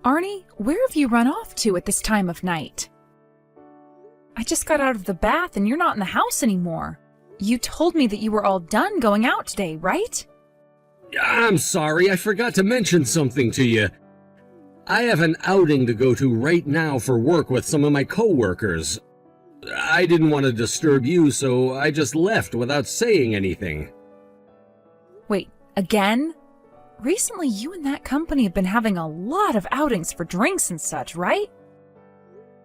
Arnie, where have you run off to at this time of night? I just got out of the bath and you're not in the house anymore. You told me that you were all done going out today, right? I'm sorry, I forgot to mention something to you. I have an outing to go to right now for work with some of my coworkers. I didn't want to disturb you, so I just left without saying anything. Wait, again? Recently, you and that company have been having a lot of outings for drinks and such, right?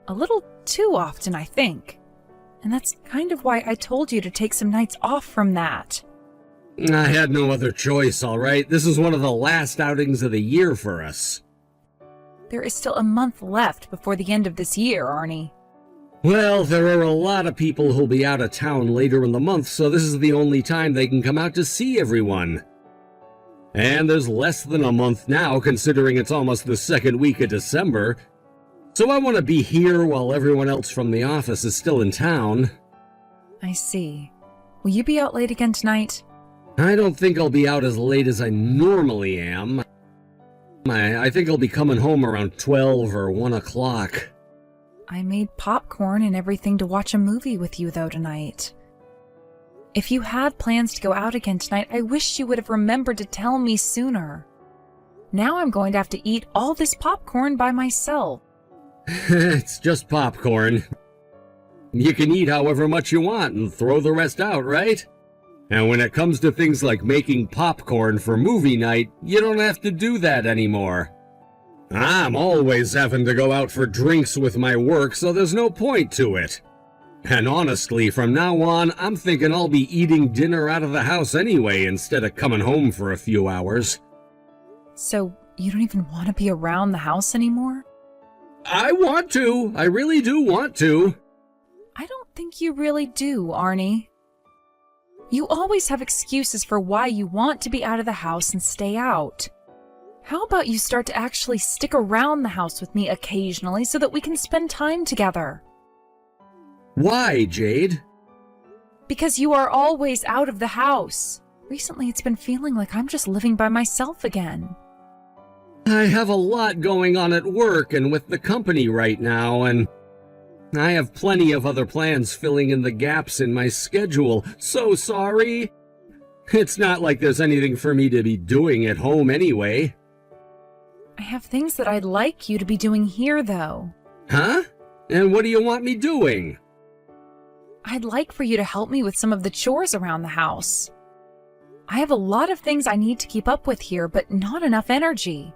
A little too often, I think. And that's kind of why I told you to take some nights off from that. I had no other choice, all right? This is one of the last outings of the year for us. There is still a month left before the end of this year, Arnie. Well, there are a lot of people who'll be out of town later in the month, so this is the only time they can come out to see everyone. And there's less than a month now, considering it's almost the second week of December. So I want to be here while everyone else from the office is still in town. I see. Will you be out late again tonight? I don't think I'll be out as late as I normally am. I think I'll be coming home around 12 or 1 o'clock. I made popcorn and everything to watch a movie with you, though, tonight. If you had plans to go out again tonight, I wish you would have remembered to tell me sooner. Now I'm going to have to eat all this popcorn by myself. It's just popcorn. You can eat however much you want and throw the rest out, right? And when it comes to things like making popcorn for movie night, you don't have to do that anymore. I'm always having to go out for drinks with my work, so there's no point to it. And honestly, from now on, I'm thinking I'll be eating dinner out of the house anyway instead of coming home for a few hours. So, you don't even want to be around the house anymore? I want to. I really do want to. I don't think you really do, Arnie. You always have excuses for why you want to be out of the house and stay out. How about you start to actually stick around the house with me occasionally so that we can spend time together? Why, Jade? Because you are always out of the house. Recently, it's been feeling like I'm just living by myself again. I have a lot going on at work and with the company right now, and I have plenty of other plans filling in the gaps in my schedule. So sorry. It's not like there's anything for me to be doing at home anyway. I have things that I'd like you to be doing here, though. Huh? And what do you want me doing? I'd like for you to help me with some of the chores around the house. I have a lot of things I need to keep up with here, but not enough energy.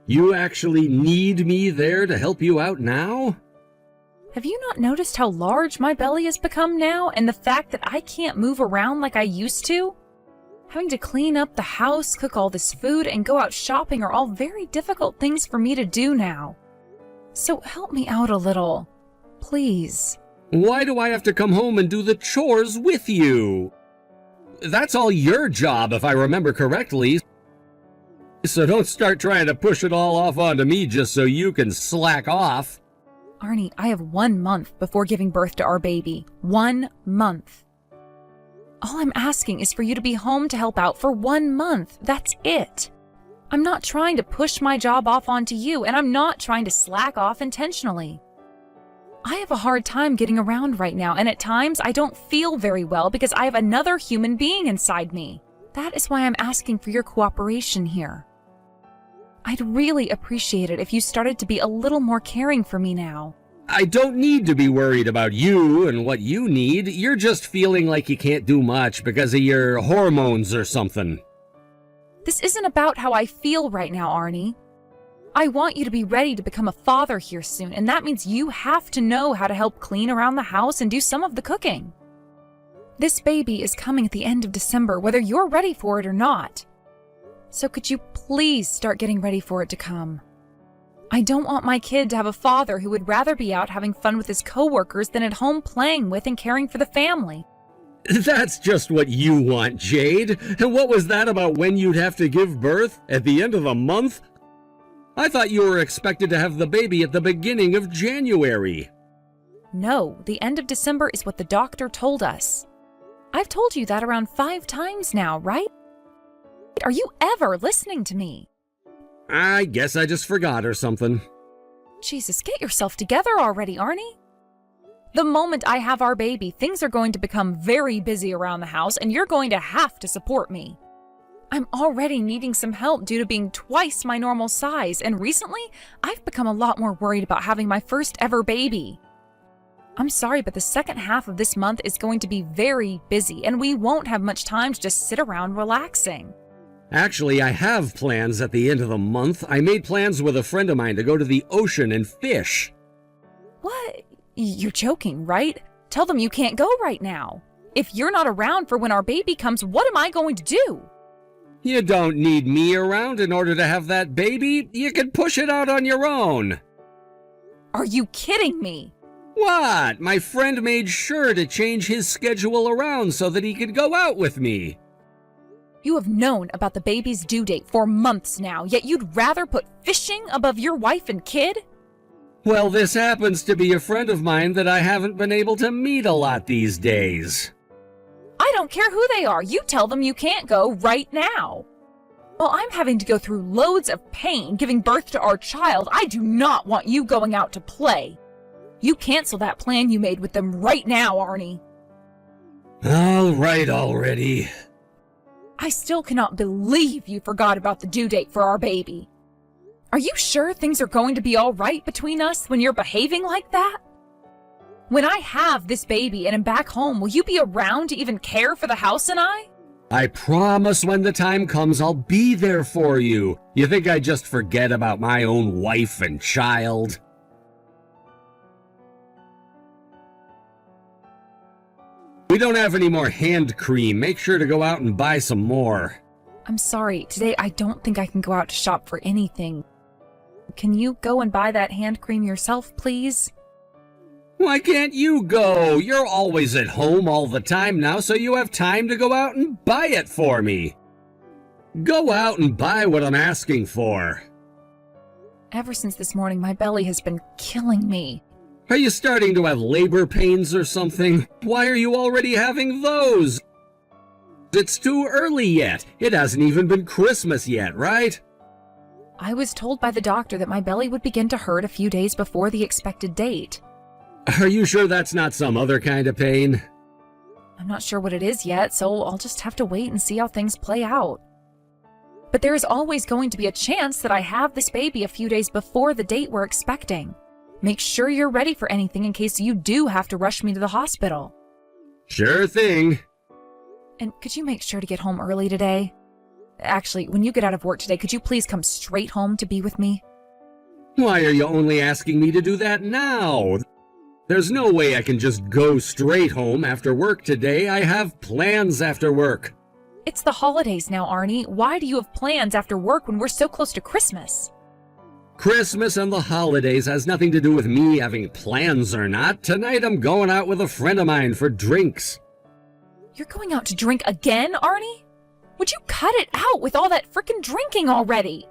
You actually need me there to help you out now? Have you not noticed how large my belly has become now, and the fact that I can't move around like I used to? Having to clean up the house, cook all this food, and go out shopping are all very difficult things for me to do now. So help me out a little, please. Why do I have to come home and do the chores with you? That's all your job, if I remember correctly. So don't start trying to push it all off onto me just so you can slack off. Arnie, I have 1 month before giving birth to our baby. 1 month. All I'm asking is for you to be home to help out for 1 month. That's it. I'm not trying to push my job off onto you, and I'm not trying to slack off intentionally. I have a hard time getting around right now, and at times I don't feel very well because I have another human being inside me. That is why I'm asking for your cooperation here. I'd really appreciate it if you started to be a little more caring for me now. I don't need to be worried about you and what you need. You're just feeling like you can't do much because of your hormones or something. This isn't about how I feel right now, Arnie. I want you to be ready to become a father here soon, and that means you have to know how to help clean around the house and do some of the cooking. This baby is coming at the end of December, whether you're ready for it or not. So could you please start getting ready for it to come? I don't want my kid to have a father who would rather be out having fun with his coworkers than at home playing with and caring for the family. That's just what you want, Jade. And what was that about when you'd have to give birth? At the end of the month? I thought you were expected to have the baby at the beginning of January. No, the end of December is what the doctor told us. I've told you that around 5 times now, right? Are you ever listening to me? I guess I just forgot or something. Jesus, get yourself together already, Arnie. The moment I have our baby, things are going to become very busy around the house, and you're going to have to support me. I'm already needing some help due to being twice my normal size, and recently, I've become a lot more worried about having my first ever baby. I'm sorry, but the second half of this month is going to be very busy, and we won't have much time to just sit around relaxing. Actually, I have plans at the end of the month. I made plans with a friend of mine to go to the ocean and fish. What? You're joking, right? Tell them you can't go right now. If you're not around for when our baby comes, what am I going to do? You don't need me around in order to have that baby. You can push it out on your own. Are you kidding me? What? My friend made sure to change his schedule around so that he could go out with me. You have known about the baby's due date for months now, yet you'd rather put fishing above your wife and kid? Well, this happens to be a friend of mine that I haven't been able to meet a lot these days. I don't care who they are. You tell them you can't go right now. While I'm having to go through loads of pain giving birth to our child, I do not want you going out to play. You cancel that plan you made with them right now, Arnie. All right already. I still cannot believe you forgot about the due date for our baby. Are you sure things are going to be all right between us when you're behaving like that? When I have this baby and am back home, will you be around to even care for the house and I? I promise when the time comes, I'll be there for you. You think I just forget about my own wife and child? We don't have any more hand cream. Make sure to go out and buy some more. I'm sorry, today I don't think I can go out to shop for anything. Can you go and buy that hand cream yourself, please? Why can't you go? You're always at home all the time now, so you have time to go out and buy it for me. Go out and buy what I'm asking for. Ever since this morning, my belly has been killing me. Are you starting to have labor pains or something? Why are you already having those? It's too early yet. It hasn't even been Christmas yet, right? I was told by the doctor that my belly would begin to hurt a few days before the expected date. Are you sure that's not some other kind of pain? I'm not sure what it is yet, so I'll just have to wait and see how things play out. But there is always going to be a chance that I have this baby a few days before the date we're expecting. Make sure you're ready for anything in case you do have to rush me to the hospital. Sure thing. And could you make sure to get home early today? Actually, when you get out of work today, could you please come straight home to be with me? Why are you only asking me to do that now? There's no way I can just go straight home after work today. I have plans after work. It's the holidays now, Arnie. Why do you have plans after work when we're so close to Christmas? Christmas and the holidays has nothing to do with me having plans or not. Tonight I'm going out with a friend of mine for drinks. You're going out to drink again, Arnie? Would you cut it out with all that frickin' drinking already?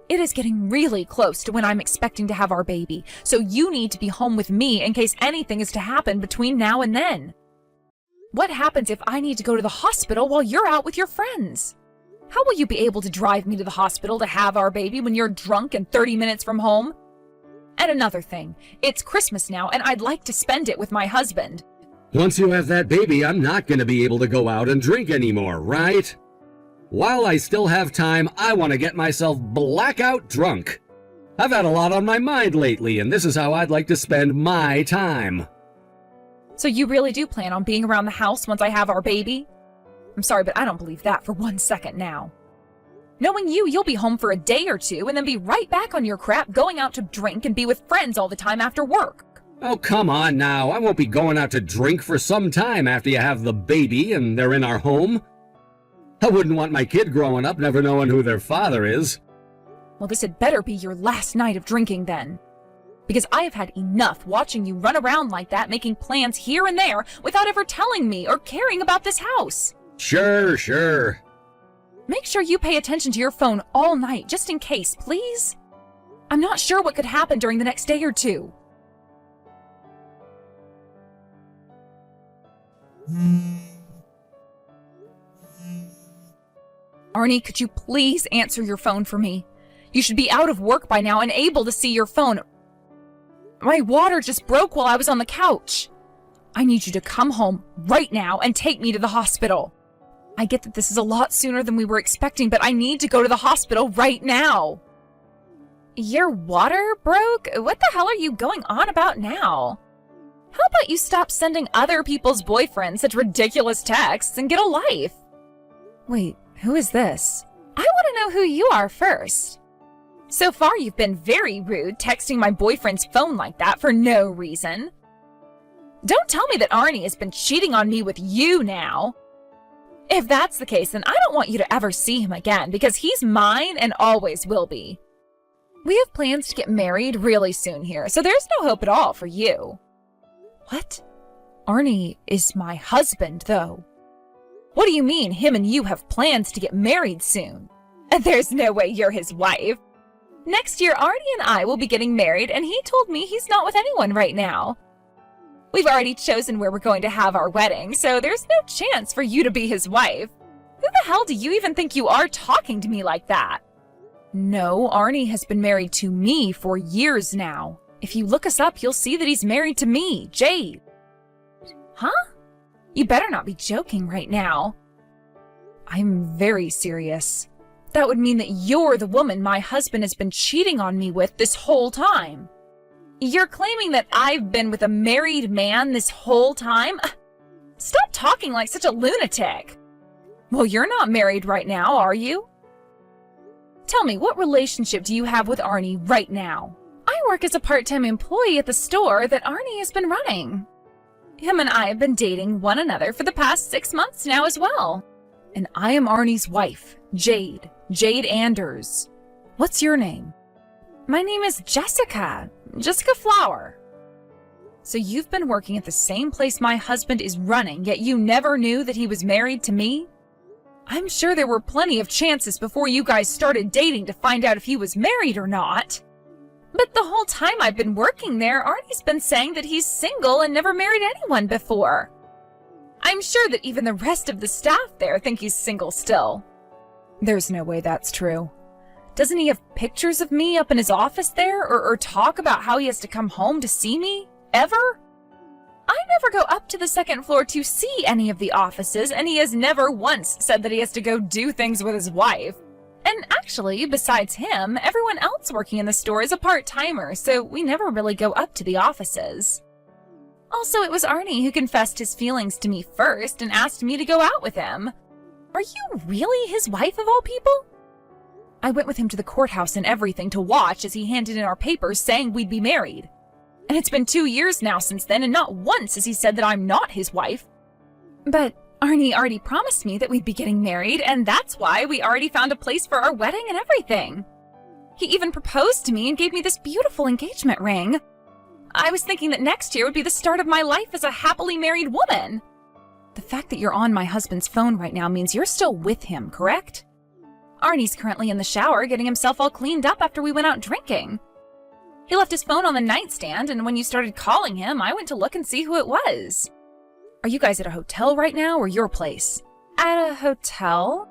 It is getting really close to when I'm expecting to have our baby, so you need to be home with me in case anything is to happen between now and then. What happens if I need to go to the hospital while you're out with your friends? How will you be able to drive me to the hospital to have our baby when you're drunk and 30 minutes from home? And another thing, it's Christmas now and I'd like to spend it with my husband. Once you have that baby, I'm not going to be able to go out and drink anymore, right? While I still have time, I want to get myself blackout drunk. I've had a lot on my mind lately, and this is how I'd like to spend my time. So you really do plan on being around the house once I have our baby? I'm sorry, but I don't believe that for 1 second now. Knowing you, you'll be home for a day or two and then be right back on your crap going out to drink and be with friends all the time after work. Oh, come on now. I won't be going out to drink for some time after you have the baby and they're in our home. I wouldn't want my kid growing up never knowing who their father is. Well, this had better be your last night of drinking then. Because I have had enough watching you run around like that, making plans here and there without ever telling me or caring about this house. Sure. Make sure you pay attention to your phone all night, just in case, please. I'm not sure what could happen during the next day or two. Arnie, could you please answer your phone for me? You should be out of work by now and able to see your phone. My water just broke while I was on the couch. I need you to come home right now and take me to the hospital. I get that this is a lot sooner than we were expecting, but I need to go to the hospital right now. Your water broke? What the hell are you going on about now? How about you stop sending other people's boyfriends such ridiculous texts and get a life? Wait, who is this? I want to know who you are first. So far, you've been very rude texting my boyfriend's phone like that for no reason. Don't tell me that Arnie has been cheating on me with you now. If that's the case, then I don't want you to ever see him again because he's mine and always will be. We have plans to get married really soon here, so there's no hope at all for you. What? Arnie is my husband, though. What do you mean him and you have plans to get married soon? There's no way you're his wife. Next year, Arnie and I will be getting married, and he told me he's not with anyone right now. We've already chosen where we're going to have our wedding, so there's no chance for you to be his wife. Who the hell do you even think you are talking to me like that? No, Arnie has been married to me for years now. If you look us up, you'll see that he's married to me, Jade. Huh? You better not be joking right now. I'm very serious. That would mean that you're the woman my husband has been cheating on me with this whole time. You're claiming that I've been with a married man this whole time? Stop talking like such a lunatic. Well, you're not married right now, are you? Tell me, what relationship do you have with Arnie right now? I work as a part-time employee at the store that Arnie has been running. Him and I have been dating one another for the past 6 months now as well. And I am Arnie's wife, Jade Anders. What's your name? My name is Jessica Flower. So you've been working at the same place my husband is running, yet you never knew that he was married to me? I'm sure there were plenty of chances before you guys started dating to find out if he was married or not. But the whole time I've been working there, Arnie's been saying that he's single and never married anyone before. I'm sure that even the rest of the staff there think he's single still. There's no way that's true. Doesn't he have pictures of me up in his office there, or talk about how he has to come home to see me? Ever? I never go up to the second floor to see any of the offices, and he has never once said that he has to go do things with his wife. And actually, besides him, everyone else working in the store is a part-timer, so we never really go up to the offices. Also, it was Arnie who confessed his feelings to me first and asked me to go out with him. Are you really his wife of all people? I went with him to the courthouse and everything to watch as he handed in our papers saying we'd be married. And it's been 2 years now since then, and not once has he said that I'm not his wife. But Arnie already promised me that we'd be getting married, and that's why we already found a place for our wedding and everything. He even proposed to me and gave me this beautiful engagement ring. I was thinking that next year would be the start of my life as a happily married woman. The fact that you're on my husband's phone right now means you're still with him, correct? Arnie's currently in the shower getting himself all cleaned up after we went out drinking. He left his phone on the nightstand, and when you started calling him, I went to look and see who it was. Are you guys at a hotel right now, or your place? At a hotel?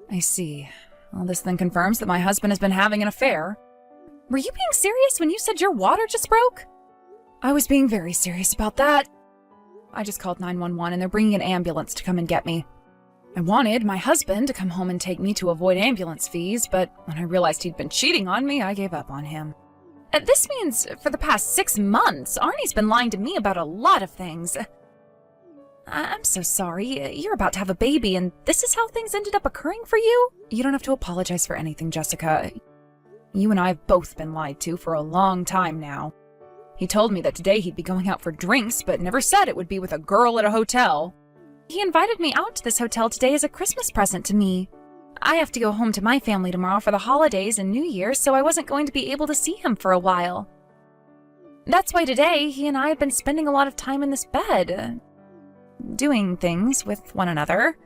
I see. Well, this then confirms that my husband has been having an affair. Were you being serious when you said your water just broke? I was being very serious about that. I just called 911, and they're bringing an ambulance to come and get me. I wanted my husband to come home and take me to avoid ambulance fees, but when I realized he'd been cheating on me, I gave up on him. This means for the past 6 months, Arnie's been lying to me about a lot of things. I'm so sorry. You're about to have a baby, and this is how things ended up occurring for you? You don't have to apologize for anything, Jessica. You and I have both been lied to for a long time now. He told me that today he'd be going out for drinks, but never said it would be with a girl at a hotel. He invited me out to this hotel today as a Christmas present to me. I have to go home to my family tomorrow for the holidays and New Year's, so I wasn't going to be able to see him for a while. That's why today he and I have been spending a lot of time in this bed, doing things with one another.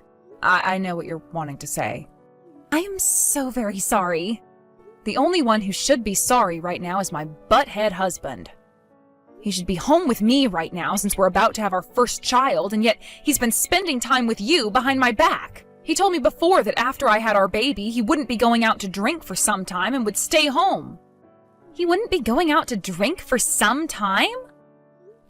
I know what you're wanting to say. I am so very sorry. The only one who should be sorry right now is my butthead husband. He should be home with me right now since we're about to have our first child, and yet he's been spending time with you behind my back. He told me before that after I had our baby, he wouldn't be going out to drink for some time and would stay home. He wouldn't be going out to drink for some time?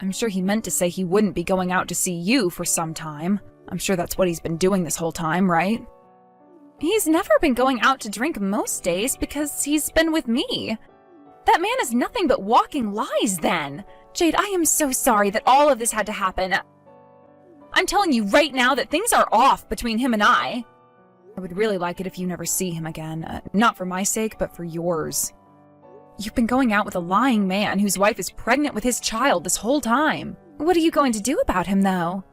I'm sure he meant to say he wouldn't be going out to see you for some time. I'm sure that's what he's been doing this whole time, right? He's never been going out to drink most days because he's been with me. That man is nothing but walking lies then. Jade, I am so sorry that all of this had to happen. I'm telling you right now that things are off between him and I. I would really like it if you never see him again. Not for my sake, but for yours. You've been going out with a lying man whose wife is pregnant with his child this whole time. What are you going to do about him, though?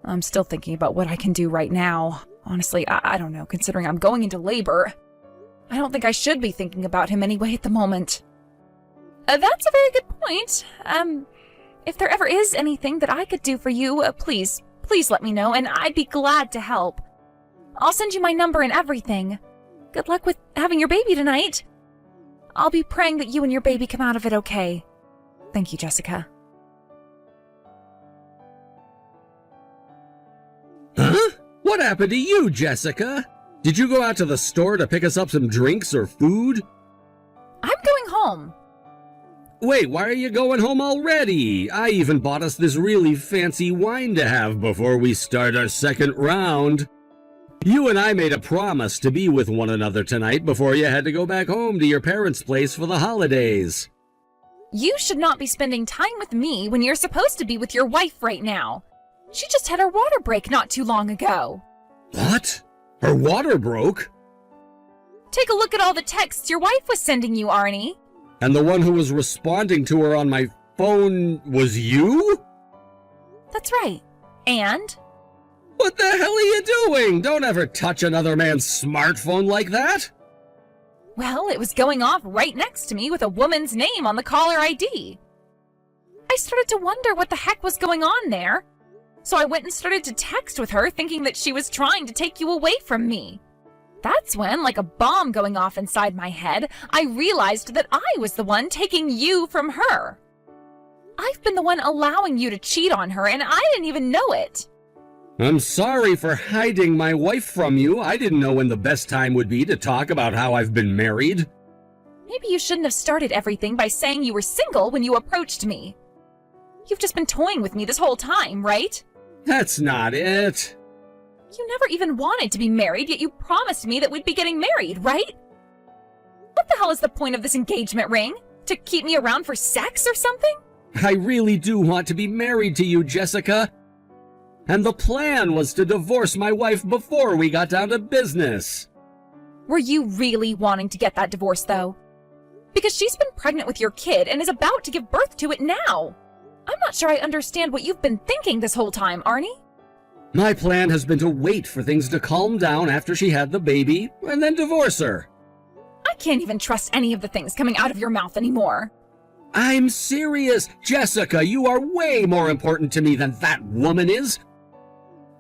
I'm still thinking about what I can do right now. Honestly, I don't know, considering I'm going into labor. I don't think I should be thinking about him anyway at the moment. That's a very good point. If there ever is anything that I could do for you, please let me know, and I'd be glad to help. I'll send you my number and everything. Good luck with having your baby tonight. I'll be praying that you and your baby come out of it okay. Thank you, Jessica. Huh? What happened to you, Jessica? Did you go out to the store to pick us up some drinks or food? I'm going home. Wait, why are you going home already? I even bought us this really fancy wine to have before we start our second round. You and I made a promise to be with one another tonight before you had to go back home to your parents' place for the holidays. You should not be spending time with me when you're supposed to be with your wife right now. She just had her water break not too long ago. What? Her water broke? Take a look at all the texts your wife was sending you, Arnie. And the one who was responding to her on my phone was you? That's right. And? What the hell are you doing? Don't ever touch another man's smartphone like that. Well, it was going off right next to me with a woman's name on the caller ID. I started to wonder what the heck was going on there. So I went and started to text with her thinking that she was trying to take you away from me. That's when, like a bomb going off inside my head, I realized that I was the one taking you from her. I've been the one allowing you to cheat on her, and I didn't even know it. I'm sorry for hiding my wife from you. I didn't know when the best time would be to talk about how I've been married. Maybe you shouldn't have started everything by saying you were single when you approached me. You've just been toying with me this whole time, right? That's not it. You never even wanted to be married, yet you promised me that we'd be getting married, right? What the hell is the point of this engagement ring? To keep me around for sex or something? I really do want to be married to you, Jessica. And the plan was to divorce my wife before we got down to business. Were you really wanting to get that divorce, though? Because she's been pregnant with your kid and is about to give birth to it now. I'm not sure I understand what you've been thinking this whole time, Arnie. My plan has been to wait for things to calm down after she had the baby, and then divorce her. I can't even trust any of the things coming out of your mouth anymore. I'm serious. Jessica, you are way more important to me than that woman is.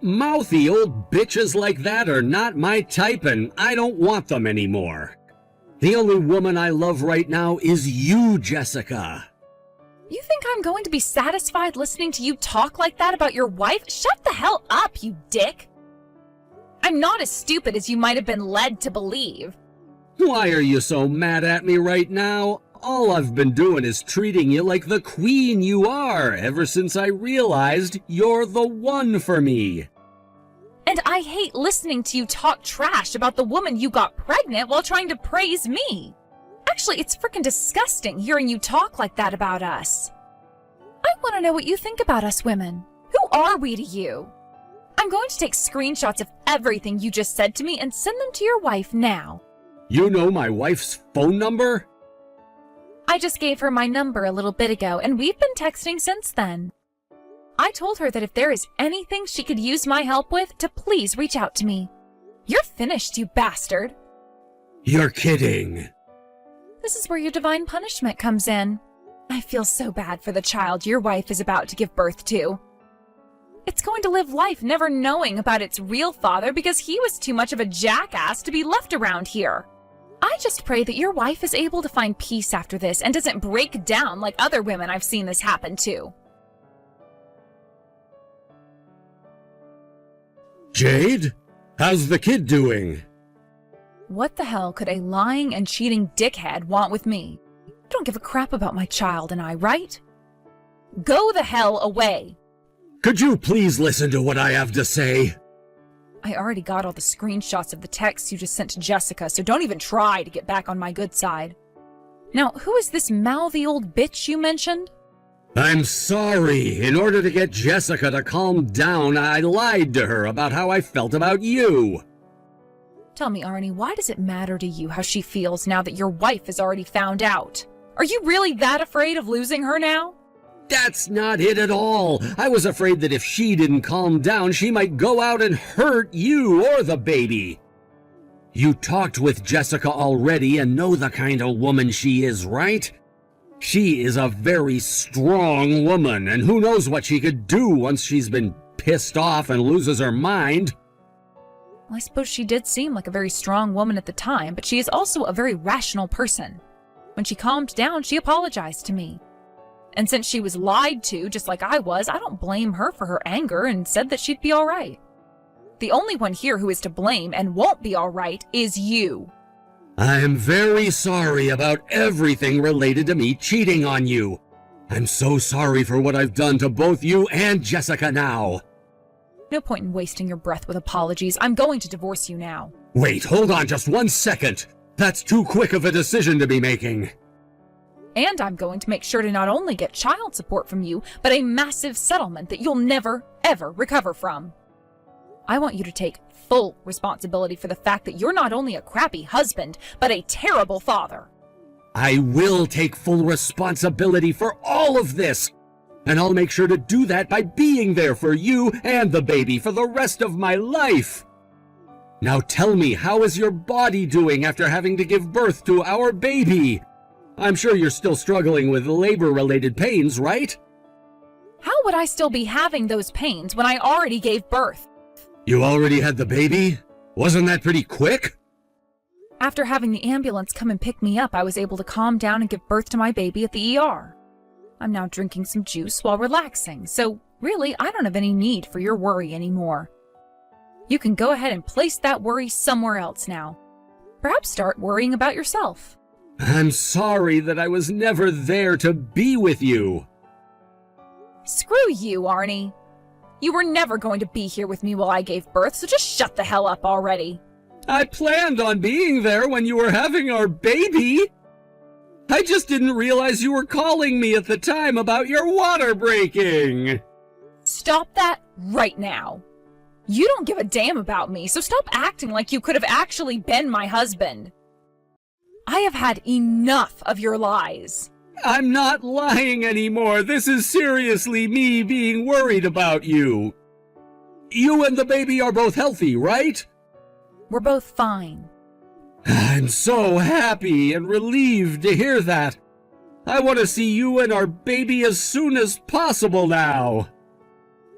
Mouthy old bitches like that are not my type, and I don't want them anymore. The only woman I love right now is you, Jessica. You think I'm going to be satisfied listening to you talk like that about your wife? Shut the hell up, you dick! I'm not as stupid as you might have been led to believe. Why are you so mad at me right now? All I've been doing is treating you like the queen you are ever since I realized you're the one for me. And I hate listening to you talk trash about the woman you got pregnant while trying to praise me. Actually, it's frickin' disgusting hearing you talk like that about us. I want to know what you think about us women. Who are we to you? I'm going to take screenshots of everything you just said to me and send them to your wife now. You know my wife's phone number? I just gave her my number a little bit ago, and we've been texting since then. I told her that if there is anything she could use my help with, to please reach out to me. You're finished, you bastard. You're kidding. This is where your divine punishment comes in. I feel so bad for the child your wife is about to give birth to. It's going to live life never knowing about its real father because he was too much of a jackass to be left around here. I just pray that your wife is able to find peace after this and doesn't break down like other women I've seen this happen to. Jade? How's the kid doing? What the hell could a lying and cheating dickhead want with me? You don't give a crap about my child and I, right? Go the hell away! Could you please listen to what I have to say? I already got all the screenshots of the texts you just sent to Jessica, so don't even try to get back on my good side. Now, who is this mouthy old bitch you mentioned? I'm sorry. In order to get Jessica to calm down, I lied to her about how I felt about you. Tell me, Arnie, why does it matter to you how she feels now that your wife has already found out? Are you really that afraid of losing her now? That's not it at all. I was afraid that if she didn't calm down, she might go out and hurt you or the baby. You talked with Jessica already and know the kind of woman she is, right? She is a very strong woman, and who knows what she could do once she's been pissed off and loses her mind. Well, I suppose she did seem like a very strong woman at the time, but she is also a very rational person. When she calmed down, she apologized to me. And since she was lied to, just like I was, I don't blame her for her anger and said that she'd be all right. The only one here who is to blame and won't be all right is you. I am very sorry about everything related to me cheating on you. I'm so sorry for what I've done to both you and Jessica now. No point in wasting your breath with apologies. I'm going to divorce you now. Wait, hold on just 1 second. That's too quick of a decision to be making. And I'm going to make sure to not only get child support from you, but a massive settlement that you'll never, ever recover from. I want you to take full responsibility for the fact that you're not only a crappy husband, but a terrible father. I will take full responsibility for all of this. And I'll make sure to do that by being there for you and the baby for the rest of my life. Now tell me, how is your body doing after having to give birth to our baby? I'm sure you're still struggling with labor-related pains, right? How would I still be having those pains when I already gave birth? You already had the baby? Wasn't that pretty quick? After having the ambulance come and pick me up, I was able to calm down and give birth to my baby at the ER. I'm now drinking some juice while relaxing, so really, I don't have any need for your worry anymore. You can go ahead and place that worry somewhere else now. Perhaps start worrying about yourself. I'm sorry that I was never there to be with you. Screw you, Arnie. You were never going to be here with me while I gave birth, so just shut the hell up already. I planned on being there when you were having our baby. I just didn't realize you were calling me at the time about your water breaking. Stop that right now. You don't give a damn about me, so stop acting like you could have actually been my husband. I have had enough of your lies. I'm not lying anymore. This is seriously me being worried about you. You and the baby are both healthy, right? We're both fine. I'm so happy and relieved to hear that. I want to see you and our baby as soon as possible now.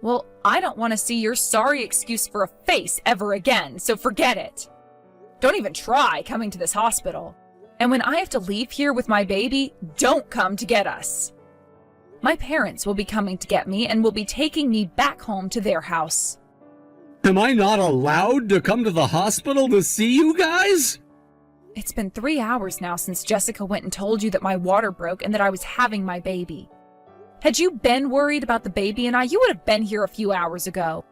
Well, I don't want to see your sorry excuse for a face ever again, so forget it. Don't even try coming to this hospital. And when I have to leave here with my baby, don't come to get us. My parents will be coming to get me and will be taking me back home to their house. Am I not allowed to come to the hospital to see you guys? It's been 3 hours now since Jessica went and told you that my water broke and that I was having my baby. Had you been worried about the baby and you would have been here a few hours ago.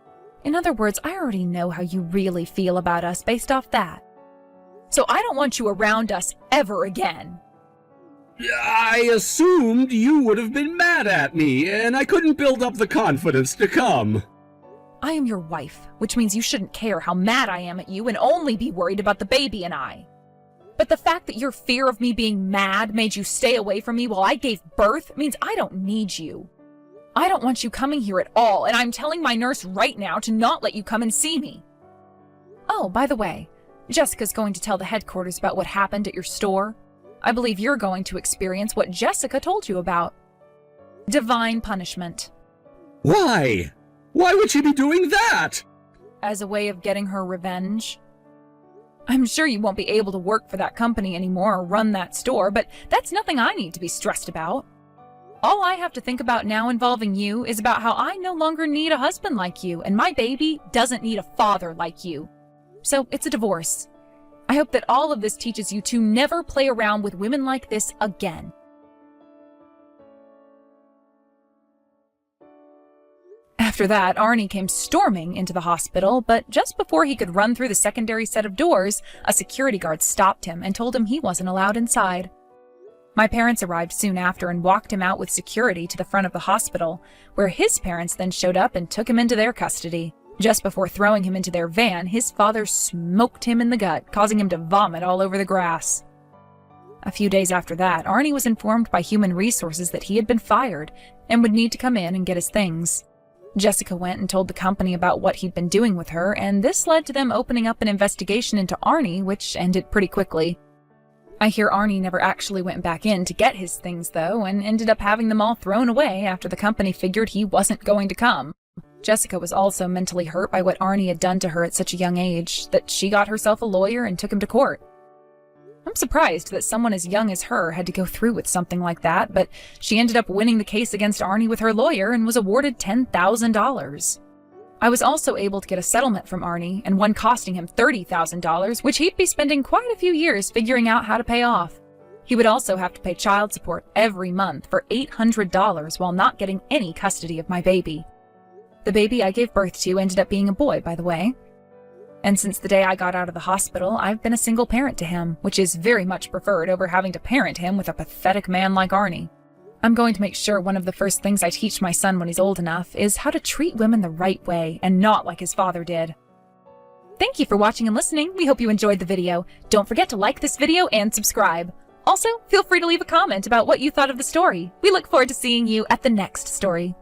In other words, I already know how you really feel about us based off that. So I don't want you around us ever again. I assumed you would have been mad at me, and I couldn't build up the confidence to come. I am your wife, which means you shouldn't care how mad I am at you and only be worried about the baby and I. But the fact that your fear of me being mad made you stay away from me while I gave birth means I don't need you. I don't want you coming here at all, and I'm telling my nurse right now to not let you come and see me. Oh, by the way, Jessica's going to tell the headquarters about what happened at your store. I believe you're going to experience what Jessica told you about. Divine punishment. Why? Why would she be doing that? As a way of getting her revenge. I'm sure you won't be able to work for that company anymore or run that store, but that's nothing I need to be stressed about. All I have to think about now involving you is about how I no longer need a husband like you, and my baby doesn't need a father like you. So it's a divorce. I hope that all of this teaches you to never play around with women like this again. After that, Arnie came storming into the hospital, but just before he could run through the secondary set of doors, a security guard stopped him and told him he wasn't allowed inside. My parents arrived soon after and walked him out with security to the front of the hospital, where his parents then showed up and took him into their custody. Just before throwing him into their van, his father smoked him in the gut, causing him to vomit all over the grass. A few days after that, Arnie was informed by Human Resources that he had been fired and would need to come in and get his things. Jessica went and told the company about what he'd been doing with her, and this led to them opening up an investigation into Arnie, which ended pretty quickly. I hear Arnie never actually went back in to get his things, though, and ended up having them all thrown away after the company figured he wasn't going to come. Jessica was also mentally hurt by what Arnie had done to her at such a young age, that she got herself a lawyer and took him to court. I'm surprised that someone as young as her had to go through with something like that, but she ended up winning the case against Arnie with her lawyer and was awarded $10,000. I was also able to get a settlement from Arnie, and one costing him $30,000, which he'd be spending quite a few years figuring out how to pay off. He would also have to pay child support every month for $800 while not getting any custody of my baby. The baby I gave birth to ended up being a boy, by the way. And since the day I got out of the hospital, I've been a single parent to him, which is very much preferred over having to parent him with a pathetic man like Arnie. I'm going to make sure one of the first things I teach my son when he's old enough is how to treat women the right way and not like his father did. Thank you for watching and listening. We hope you enjoyed the video. Don't forget to like this video and subscribe. Also, feel free to leave a comment about what you thought of the story. We look forward to seeing you at the next story.